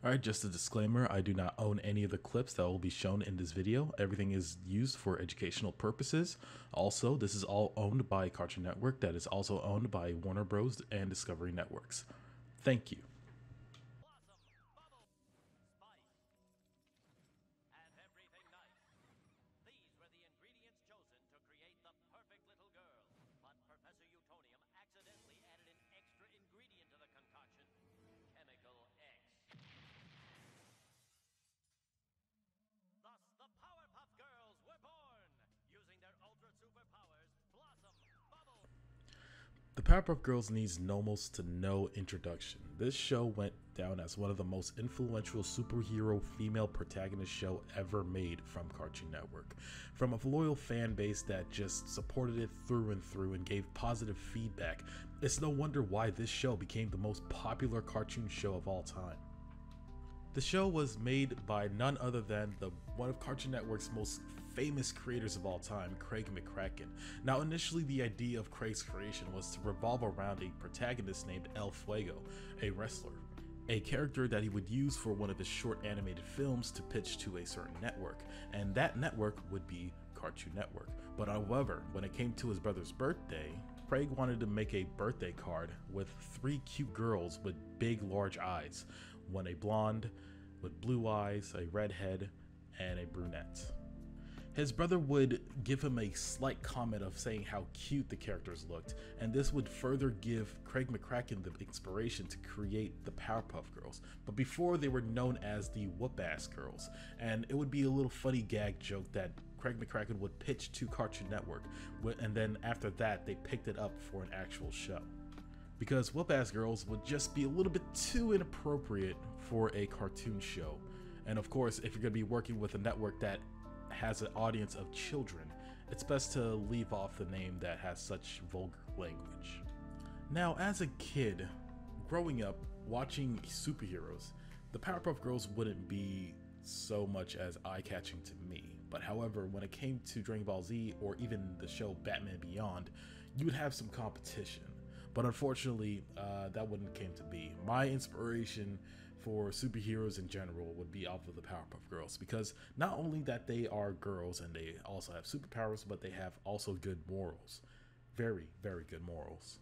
Alright, just a disclaimer, I do not own any of the clips that will be shown in this video. Everything is used for educational purposes. Also, this is all owned by Cartoon Network, that is also owned by Warner Bros. And Discovery Networks. Thank you. The Powerpuff Girls needs almost to no introduction. This show went down as one of the most influential superhero female protagonist show ever made from Cartoon Network. From a loyal fan base that just supported it through and through and gave positive feedback, it's no wonder why this show became the most popular cartoon show of all time. The show was made by none other than one of Cartoon Network's most famous creators of all time, Craig McCracken. Now, initially the idea of Craig's creation was to revolve around a protagonist named El Fuego, a wrestler, a character that he would use for one of his short animated films to pitch to a certain network, and that network would be Cartoon Network. But however, when it came to his brother's birthday, Craig wanted to make a birthday card with 3 cute girls with big large eyes, one a blonde with blue eyes, a redhead, and a brunette. His brother would give him a slight comment of saying how cute the characters looked, and this would further give Craig McCracken the inspiration to create the Powerpuff Girls. But before, they were known as the Whoop-Ass Girls, and it would be a little funny gag joke that Craig McCracken would pitch to Cartoon Network, and then after that they picked it up for an actual show. Because Whoop-Ass Girls would just be a little bit too inappropriate for a cartoon show. And of course, if you're going to be working with a network that has an audience of children, it's best to leave off the name that has such vulgar language. Now, as a kid, growing up, watching superheroes, the Powerpuff Girls wouldn't be so much as eye-catching to me. But however, when it came to Dragon Ball Z or even the show Batman Beyond, you would have some competition. But unfortunately, that wouldn't came to be. My inspiration for superheroes in general would be off of the Powerpuff Girls, because not only that they are girls and they also have superpowers, but they have also good morals. Very, very good morals.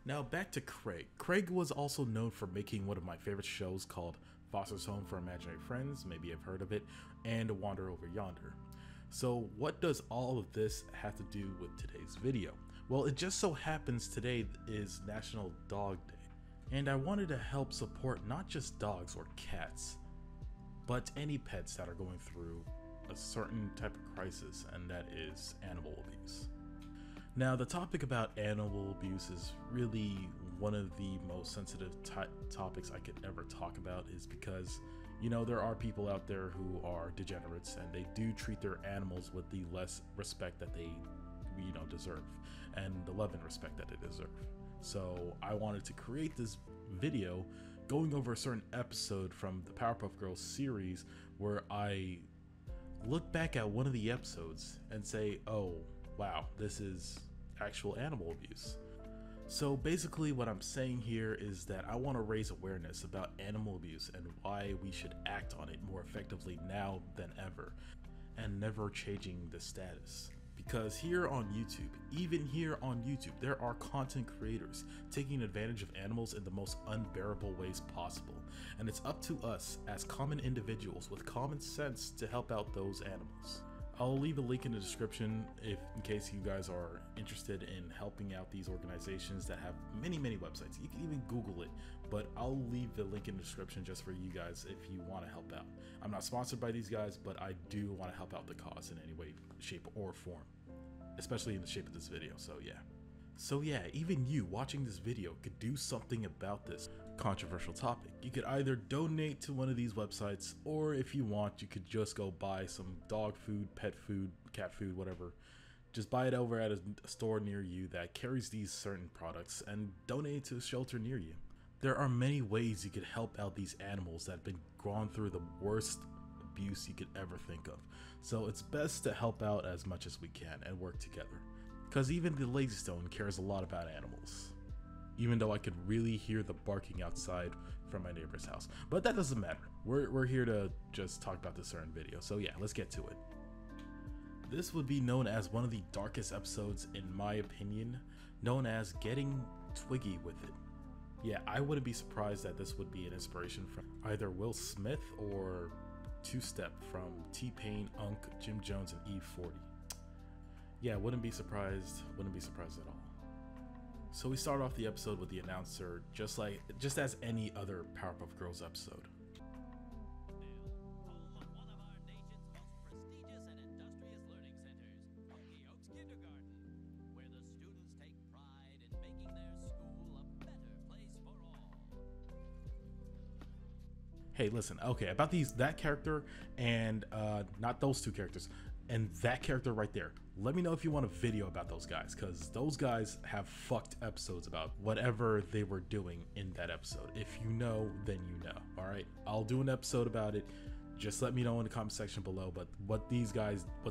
Now back to Craig. Craig was also known for making one of my favorite shows called Foster's Home for Imaginary Friends, maybe you've heard of it, and Wander Over Yonder. So what does all of this have to do with today's video? Well, it just so happens today is National Dog Day, and I wanted to help support not just dogs or cats, but any pets that are going through a certain type of crisis, and that is animal abuse. Now, the topic about animal abuse is really one of the most sensitive topics I could ever talk about, is because, you know, there are people out there who are degenerates and they do treat their animals with the less respect that they, you know, deserve, and the love and respect that they deserve. So I wanted to create this video going over a certain episode from the Powerpuff Girls series where I look back at one of the episodes and say, oh wow, this is actual animal abuse. So basically what I'm saying here is that I want to raise awareness about animal abuse and why we should act on it more effectively now than ever, and never changing the status. Because here on YouTube, even here on YouTube, there are content creators taking advantage of animals in the most unbearable ways possible. And it's up to us as common individuals with common sense to help out those animals. I'll leave a link in the description in case you guys are interested in helping out these organizations that have many websites. You can even Google it, but I'll leave the link in the description just for you guys if you want to help out. I'm not sponsored by these guys, but I do want to help out the cause in any way, shape, or form, especially in the shape of this video. So yeah, even you watching this video could do something about this controversial topic. You could either donate to one of these websites, or if you want, you could just go buy some dog food, pet food, cat food, whatever. Just buy it over at a store near you that carries these certain products and donate it to a shelter near you. There are many ways you could help out these animals that have been gone through the worst abuse you could ever think of. So it's best to help out as much as we can and work together. Because even the Lazy Stone cares a lot about animals. Even though I could really hear the barking outside from my neighbor's house. But that doesn't matter. We're here to just talk about this certain video. So yeah, let's get to it. This would be known as one of the darkest episodes in my opinion, known as Getting Twiggy with It. Yeah, I wouldn't be surprised that this would be an inspiration from either Will Smith or Two Step from T-Pain, Unk, Jim Jones, and E40. Yeah, wouldn't be surprised at all. So we start off the episode with the announcer, just as any other Powerpuff Girls episode. Hey, listen, okay, about that character and not those two characters, and that character right there. Let me know if you want a video about those guys, because those guys have fucked episodes about whatever they were doing in that episode. If you know, then you know, all right? I'll do an episode about it. Just let me know in the comment section below, but what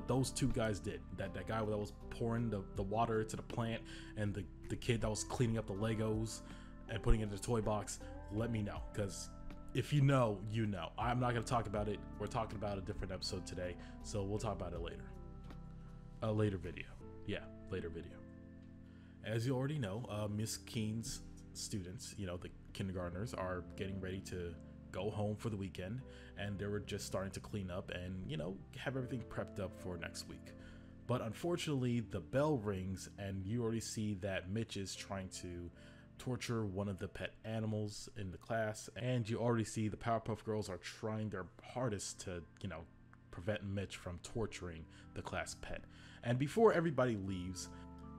those two guys did, that guy that was pouring the water to the plant, and the kid that was cleaning up the Legos and putting it in the toy box, let me know, because if you know, you know. I'm not going to talk about it. We're talking about a different episode today, so we'll talk about it later. A later video. Yeah, later video. As you already know, Miss Keen's students, you know, the kindergartners, are getting ready to go home for the weekend, and they were just starting to clean up and, you know, have everything prepped up for next week. But unfortunately, the bell rings, and you already see that Mitch is trying to torture one of the pet animals in the class, and you already see the Powerpuff Girls are trying their hardest to, you know, prevent Mitch from torturing the class pet. And before everybody leaves,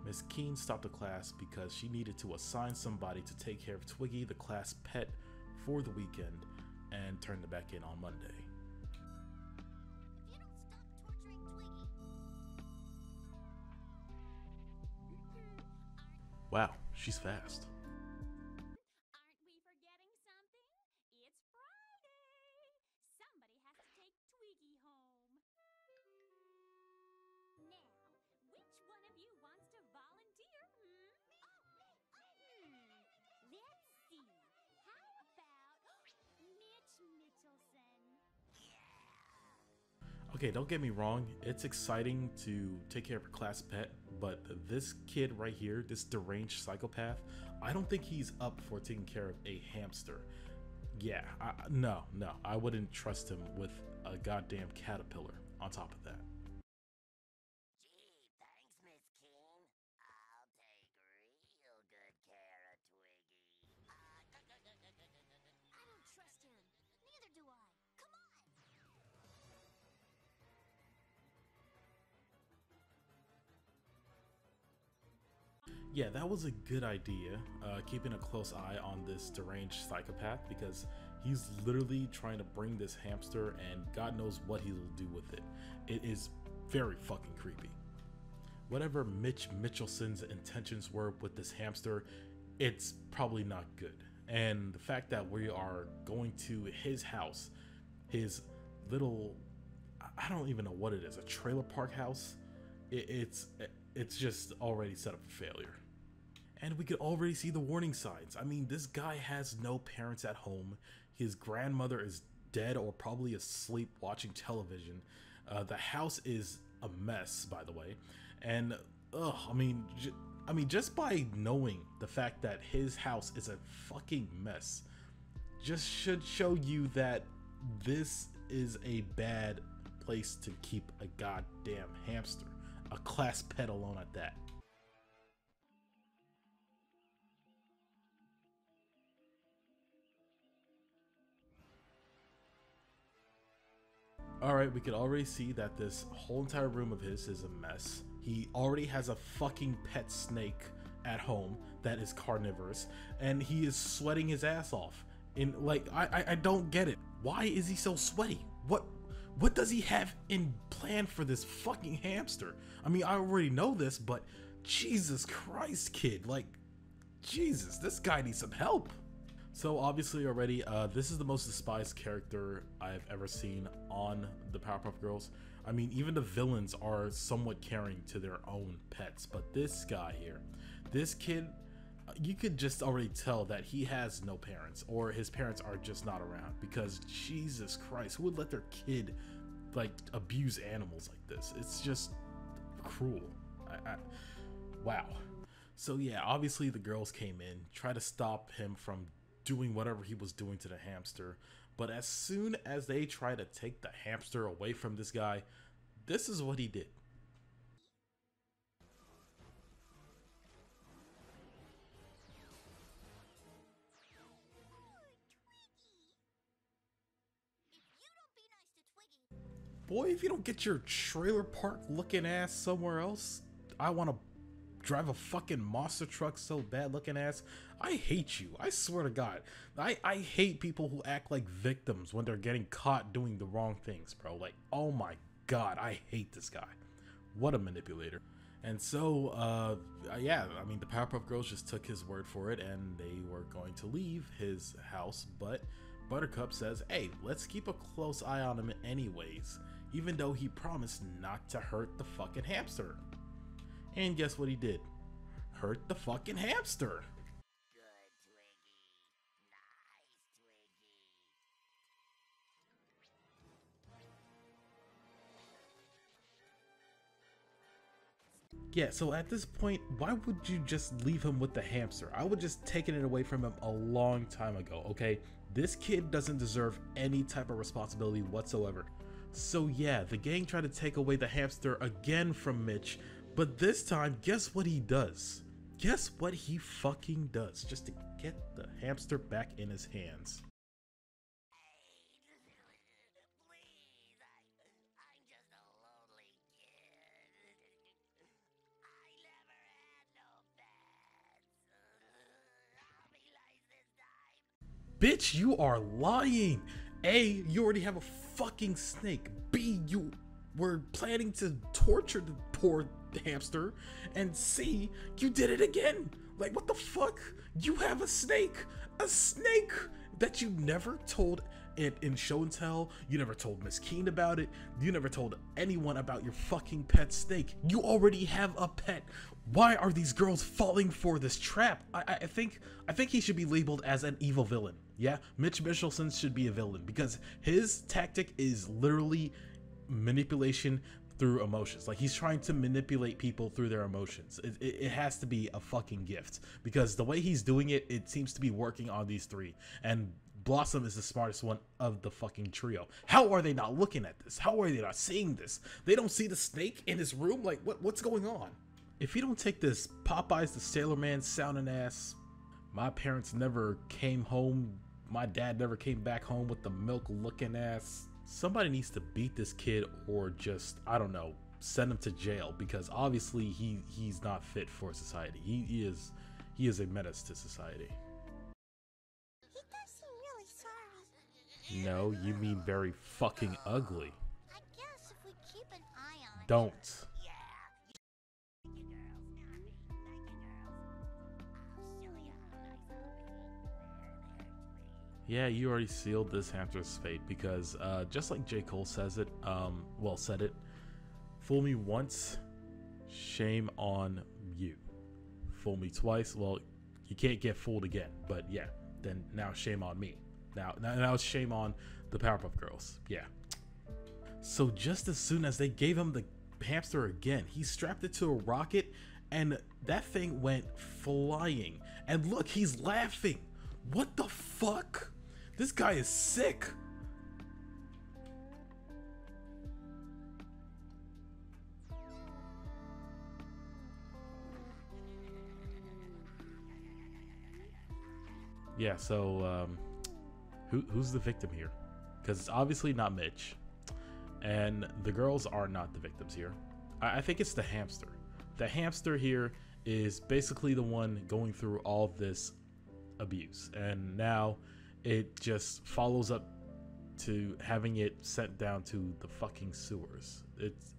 Miss Keen stopped the class because she needed to assign somebody to take care of Twiggy, the class pet, for the weekend, and turn it back in on Monday. Wow, she's fast. Okay, don't get me wrong, it's exciting to take care of a class pet, but this kid right here, this deranged psychopath, I don't think he's up for taking care of a hamster. Yeah, no, I wouldn't trust him with a goddamn caterpillar on top of that. Gee, thanks, Miss Keen. I'll take real good care of Twiggy. I don't trust him. Neither do I. Come on! Yeah, that was a good idea, keeping a close eye on this deranged psychopath, because he's literally trying to bring this hamster and God knows what he will do with it. It is very fucking creepy. Whatever Mitch Mitchelson's intentions were with this hamster, it's probably not good. And the fact that we are going to his house, his little, I don't even know what it is, a trailer park house, it's just already set up for failure. And we could already see the warning signs. I mean, this guy has no parents at home. His grandmother is dead or probably asleep watching television. The house is a mess, by the way. And I mean, just by knowing the fact that his house is a fucking mess, just should show you that this is a bad place to keep a goddamn hamster, a class pet alone at that. Alright, we could already see that this whole entire room of his is a mess. He already has a fucking pet snake at home that is carnivorous, and he is sweating his ass off. In like, I don't get it. Why is he so sweaty? What does he have in plan for this fucking hamster? I mean, I already know this, but Jesus Christ, kid, like, Jesus, this guy needs some help. So obviously already, this is the most despised character I've ever seen on the Powerpuff Girls. I mean, even the villains are somewhat caring to their own pets, but this guy here, this kid, You could just already tell that he has no parents, or his parents are just not around, because Jesus Christ, who would let their kid like abuse animals like this? It's just cruel. Wow. So yeah, obviously the girls came in, tried to stop him from doing whatever he was doing to the hamster, but as soon as they try to take the hamster away from this guy, this is what he did. Boy, if you don't get your trailer park looking ass somewhere else, I want to drive a fucking monster truck so bad looking ass. I hate you. I swear to God. I hate people who act like victims when they're getting caught doing the wrong things, bro. Like, oh my God, I hate this guy. What a manipulator. And so, yeah, I mean, the Powerpuff Girls just took his word for it, and they were going to leave his house, but Buttercup says, hey, let's keep a close eye on him anyways, even though he promised not to hurt the fucking hamster. And guess what he did? Hurt the fucking hamster. Good, Twiggy. Nice, Twiggy. Yeah, so at this point, why would you just leave him with the hamster? I would just taken it away from him a long time ago, okay? This kid doesn't deserve any type of responsibility whatsoever. So yeah, the gang tried to take away the hamster again from Mitch, but this time, guess what he does? Guess what he fucking does just to get the hamster back in his hands? Please, I'm just a lonely kid. I never had no pets. I'll be nice this time. Bitch, you are lying! A, you already have a fucking snake. B, you were planning to torture the poor hamster. And C, you did it again. Like, what the fuck? You have a snake. A snake that you never told it in show and tell. You never told Miss Keen about it. You never told anyone about your fucking pet snake. You already have a pet. Why are these girls falling for this trap? I think he should be labeled as an evil villain. Yeah, Mitch Michelson should be a villain because his tactic is literally manipulation through emotions. Like, he's trying to manipulate people through their emotions. It has to be a fucking gift because the way he's doing it, it seems to be working on these three. And Blossom is the smartest one of the fucking trio. How are they not looking at this? How are they not seeing this? They don't see the snake in his room? Like, what's going on? If you don't take this Popeyes the Sailor Man sounding ass, my parents never came home, my dad never came back home with the milk looking ass, somebody needs to beat this kid or just, I don't know, send him to jail because obviously he's not fit for society. He is a menace to society. He does seem really sorry. No, you mean very fucking ugly. I guess if we keep an eye on it. Don't. Yeah. Thank you, girls. Thank you, girls. I'll show you how nice I'll be. There, Twiggy. Yeah, you already sealed this hamster's fate because just like J. Cole says it, said it, fool me once, shame on you. Fool me twice, well, you can't get fooled again, but yeah, then now shame on me. Now it's shame on the Powerpuff Girls, yeah. So just as soon as they gave him the hamster again, he strapped it to a rocket and that thing went flying. And look, he's laughing. What the fuck? This guy is sick. Yeah, so who's the victim here? Because it's obviously not Mitch, and the girls are not the victims here. I think it's the hamster. The hamster here is basically the one going through all this abuse, and now it just follows up to having it sent down to the fucking sewers.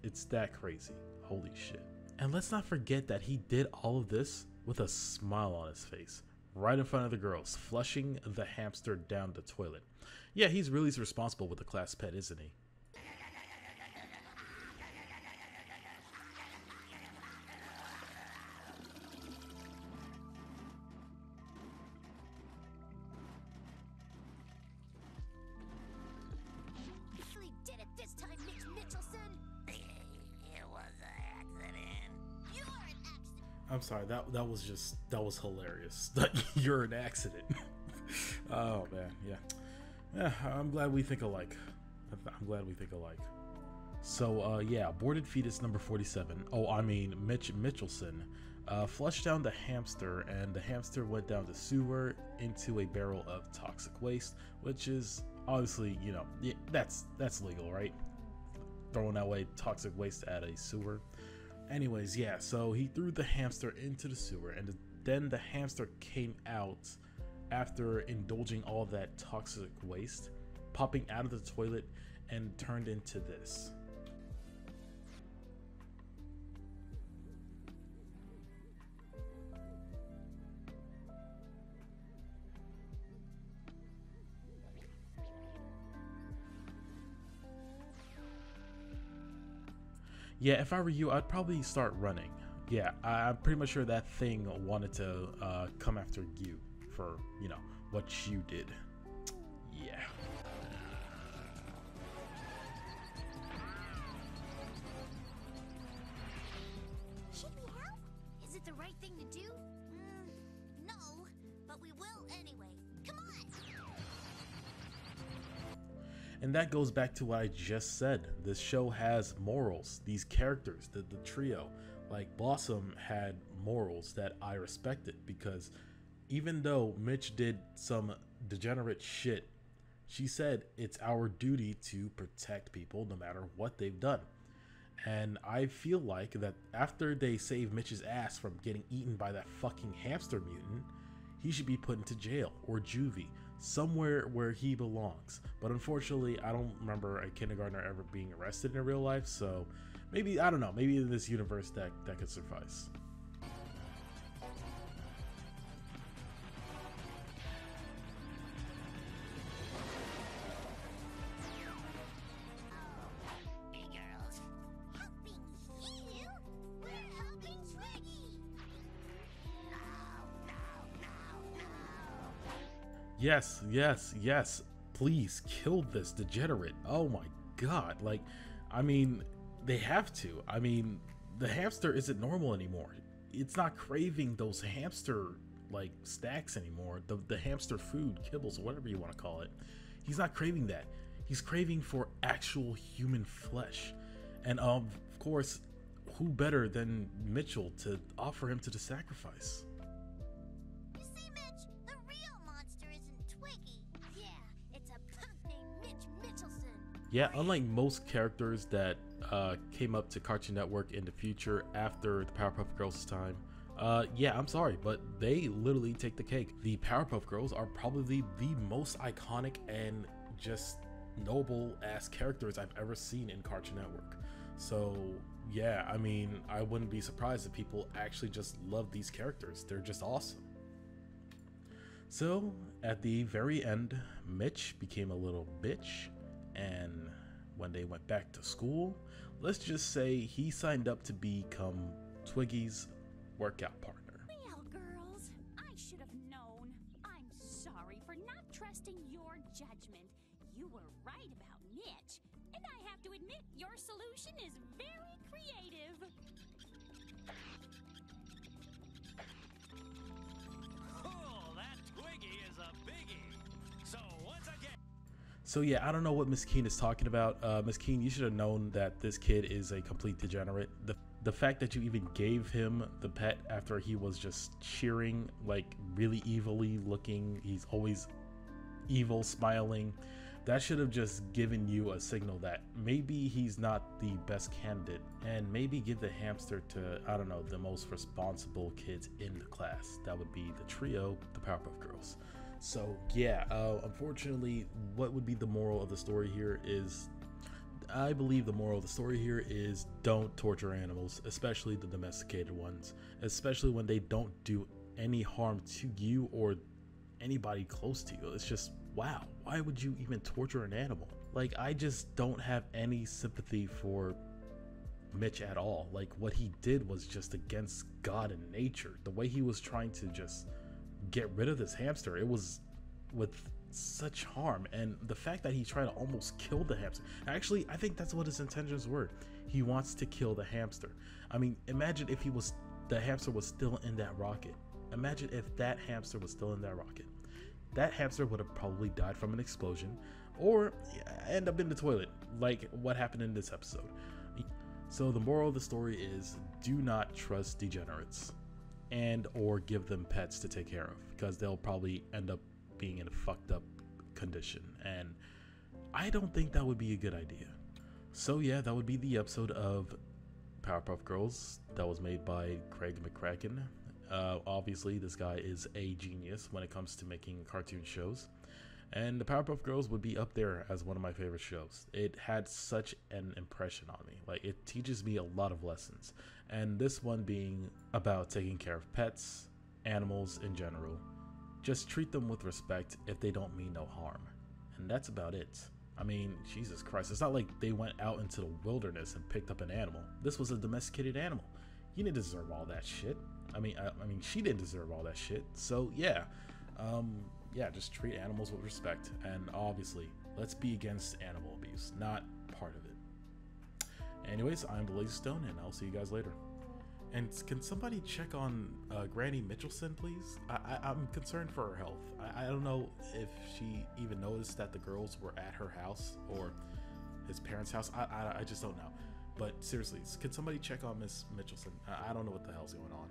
It's that crazy. Holy shit. And let's not forget that he did all of this with a smile on his face, right in front of the girls, flushing the hamster down the toilet. Yeah, he's really responsible with the class pet, isn't he? I'm sorry. That was hilarious. You're an accident. Oh man, yeah. Yeah, I'm glad we think alike. I'm glad we think alike. So, yeah, aborted fetus number 47. Oh, I mean, Mitch Mitchelson flushed down the hamster, and the hamster went down the sewer into a barrel of toxic waste, which is obviously, you know, yeah, that's legal, right? Throwing away toxic waste at a sewer. Anyways, yeah, so he threw the hamster into the sewer, and then the hamster came out after indulging all that toxic waste, popping out of the toilet and turned into this. Yeah, if I were you, I'd probably start running. Yeah, I'm pretty much sure that thing wanted to come after you for, you know, what you did. Yeah. Should we help? Is it the right thing to do? No, but we will anyway. Come on! And that goes back to what I just said. This show has morals. These characters, the trio, like Blossom had morals that I respected, because even though Mitch did some degenerate shit, she said it's our duty to protect people no matter what they've done. And I feel like that after they save Mitch's ass from getting eaten by that fucking hamster mutant, he should be put into jail or juvie, somewhere where he belongs. But unfortunately, I don't remember a kindergartner ever being arrested in real life, so maybe, I don't know, maybe in this universe that could suffice. Hey girls. Helping you? We're helping Twiggy! No. Yes, yes, yes. Please kill this degenerate. Oh my god. Like, I mean, they have to. I mean, the hamster isn't normal anymore. It's not craving those hamster, like, snacks anymore. The hamster food, kibbles, whatever you want to call it. He's not craving that. He's craving for actual human flesh. And, of course, who better than Mitchell to offer him to the sacrifice? You see, Mitch, the real monster isn't Twiggy. Yeah, it's a punk named Mitch Mitchelson. Yeah, unlike most characters that came up to Cartoon Network in the future after the Powerpuff Girls' time, yeah, I'm sorry, but they literally take the cake. The Powerpuff Girls are probably the most iconic and just noble ass characters I've ever seen in Cartoon Network. So yeah, I mean, I wouldn't be surprised if people actually just love these characters. They're just awesome. So at the very end, Mitch became a little bitch, and when they went back to school, let's just say he signed up to become Twiggy's workout partner. Well, girls, I should have known. I'm sorry for not trusting your judgment. You were right about Mitch, and I have to admit your solution is very creative. Oh, that Twiggy is a biggie. So once again. So yeah, I don't know what Miss Keene is talking about. Miss Keene, you should have known that this kid is a complete degenerate. The fact that you even gave him the pet after he was just cheering, like really evilly looking, he's always evil, smiling, that should have just given you a signal that maybe he's not the best candidate, and maybe give the hamster to, I don't know, the most responsible kids in the class. That would be the trio, the Powerpuff Girls. So yeah, unfortunately, what would be the moral of the story here is, I believe the moral of the story here is don't torture animals, especially the domesticated ones, especially when they don't do any harm to you or anybody close to you. It's just, wow, why would you even torture an animal? Like, I just don't have any sympathy for Mitch at all. Like, what he did was just against God and nature. The way he was trying to just get rid of this hamster, it was with such harm. And the fact that he tried to almost kill the hamster, actually, I think that's what his intentions were. He wants to kill the hamster. I mean, imagine if he was the hamster was still in that rocket. Imagine if that hamster was still in that rocket. That hamster would have probably died from an explosion or end up in the toilet, like what happened in this episode. So the moral of the story is, do not trust degenerates and or give them pets to take care of, because they'll probably end up being in a fucked up condition, and I don't think that would be a good idea. So yeah, that would be the episode of Powerpuff Girls that was made by Craig McCracken. Obviously this guy is a genius when it comes to making cartoon shows, and the Powerpuff Girls would be up there as one of my favorite shows. It had such an impression on me. Like, it teaches me a lot of lessons, and this one being about taking care of pets, animals in general. Just treat them with respect if they don't mean no harm, and that's about it. I mean, Jesus Christ, it's not like they went out into the wilderness and picked up an animal. This was a domesticated animal. You didn't deserve all that shit. I mean, she didn't deserve all that shit. So yeah, just treat animals with respect, and obviously, let's be against animal abuse, not part of it. Anyways, I'm the Lazy Stone, and I'll see you guys later. And can somebody check on Granny Mitchelson, please? I'm concerned for her health. I don't know if she even noticed that the girls were at her house or his parents' house. I just don't know. But seriously, can somebody check on Miss Mitchelson? I don't know what the hell's going on.